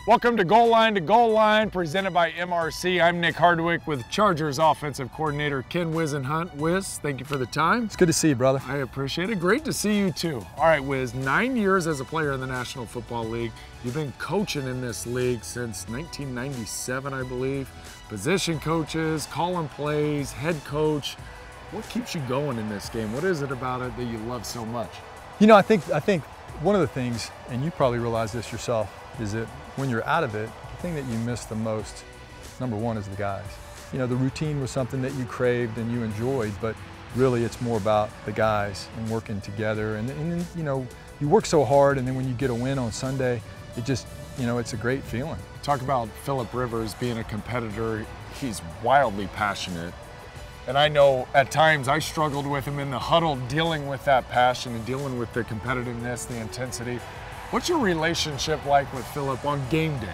Welcome to Goal Line, presented by MRC. I'm Nick Hardwick with Chargers offensive coordinator Ken Whisenhunt. Whiz, thank you for the time. It's good to see you, brother. I appreciate it. Great to see you too. All right, Whiz, 9 years as a player in the National Football League. You've been coaching in this league since 1997, I believe. Position coaches, calling plays, head coach. What keeps you going in this game? What is it about it that you love so much? You know, I think one of the things, and you probably realize this yourself, is that when you're out of it, the thing that you miss the most, number one, is the guys. You know, the routine was something that you craved and you enjoyed, but really it's more about the guys and working together. And then, you know, you work so hard, and then when you get a win on Sunday, it just, you know, it's a great feeling. Talk about Phillip Rivers being a competitor. He's wildly passionate. And I know at times I struggled with him in the huddle, dealing with that passion and dealing with the competitiveness, the intensity. What's your relationship like with Phillip on game day?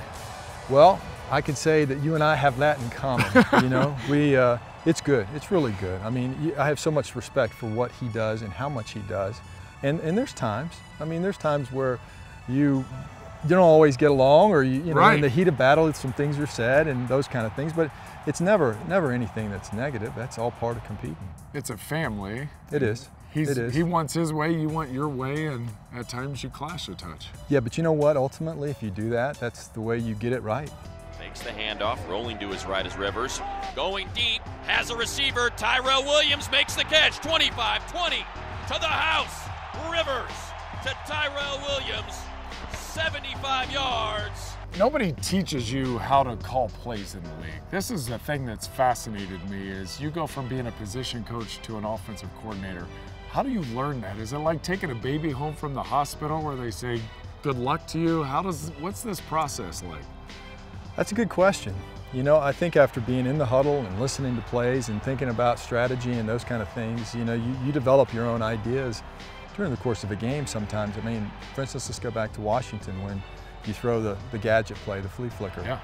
Well, I could say that you and I have that in common. You know, it's good. It's really good. I mean, I have so much respect for what he does and how much he does. And there's times, there's times where you don't always get along, or you know, right. In the heat of battle, some things are said and those kind of things. But it's never anything that's negative. That's all part of competing. It's a family. It is. He wants his way, you want your way, and at times you clash a touch. Yeah, but you know what? Ultimately, if you do that, that's the way you get it right. Makes the handoff, rolling to his right is Rivers. Going deep, has a receiver. Tyrell Williams makes the catch. 25, 20, to the house. Rivers to Tyrell Williams, 75 yards. Nobody teaches you how to call plays in the league. This is the thing that's fascinated me, is you go from being a position coach to an offensive coordinator. How do you learn that? Is it like taking a baby home from the hospital where they say, good luck to you? What's this process like? That's a good question. You know, I think after being in the huddle and listening to plays and thinking about strategy and those kind of things, you know, you develop your own ideas during the course of a game sometimes. I mean, for instance, let's go back to Washington when you throw the gadget play, the flea flicker. Yeah.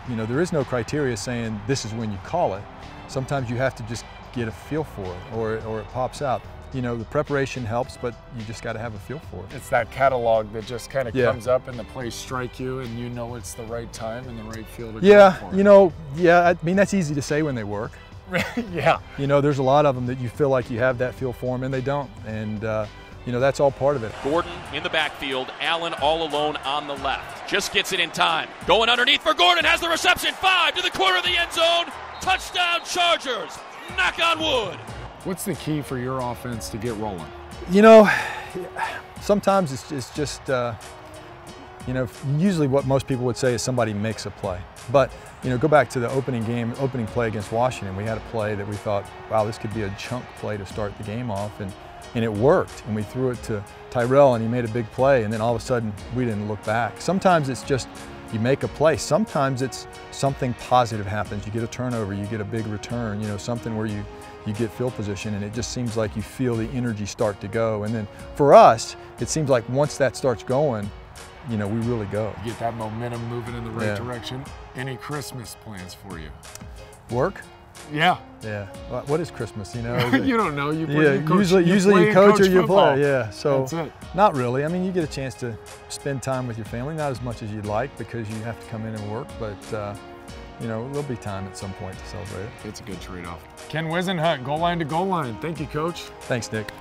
You know, there is no criteria saying this is when you call it. Sometimes you have to just get a feel for it, or it pops out. You know, the preparation helps, but you just got to have a feel for it. It's that catalog that just kind of comes up and the plays strike you and you know it's the right time and the right feel to go for. You know, I mean, that's easy to say when they work. Yeah. You know, there's a lot of them that you feel like you have that feel for them and they don't. And, you know, that's all part of it. Gordon in the backfield, Allen all alone on the left. Just gets it in time. Going underneath for Gordon, has the reception, 5 to the corner of the end zone. Touchdown Chargers, knock on wood. What's the key for your offense to get rolling? You know, sometimes it's just, you know, usually what most people would say is somebody makes a play. But, you know, go back to the opening play against Washington. We had a play that we thought, wow, this could be a chunk play to start the game off. And it worked, and we threw it to Tyrell, and he made a big play, and then all of a sudden, we didn't look back. Sometimes it's just you make a play. Sometimes it's something positive happens. You get a turnover, you get a big return, you know, something where you get field position, and it just seems like you feel the energy start to go. And then for us, it seems like once that starts going, you know, we really go. You get that momentum moving in the right direction. Any Christmas plans for you? Work? Yeah. Yeah. What is Christmas? You know, you don't know. You play, yeah. you coach, Usually you coach or you football. play. Yeah. So that's it. Not really. I mean, you get a chance to spend time with your family, not as much as you'd like because you have to come in and work, but you know, there'll be time at some point to celebrate it. It's a good trade-off. Ken Whisenhunt, Goal Line to Goal Line. Thank you, Coach. Thanks, Nick.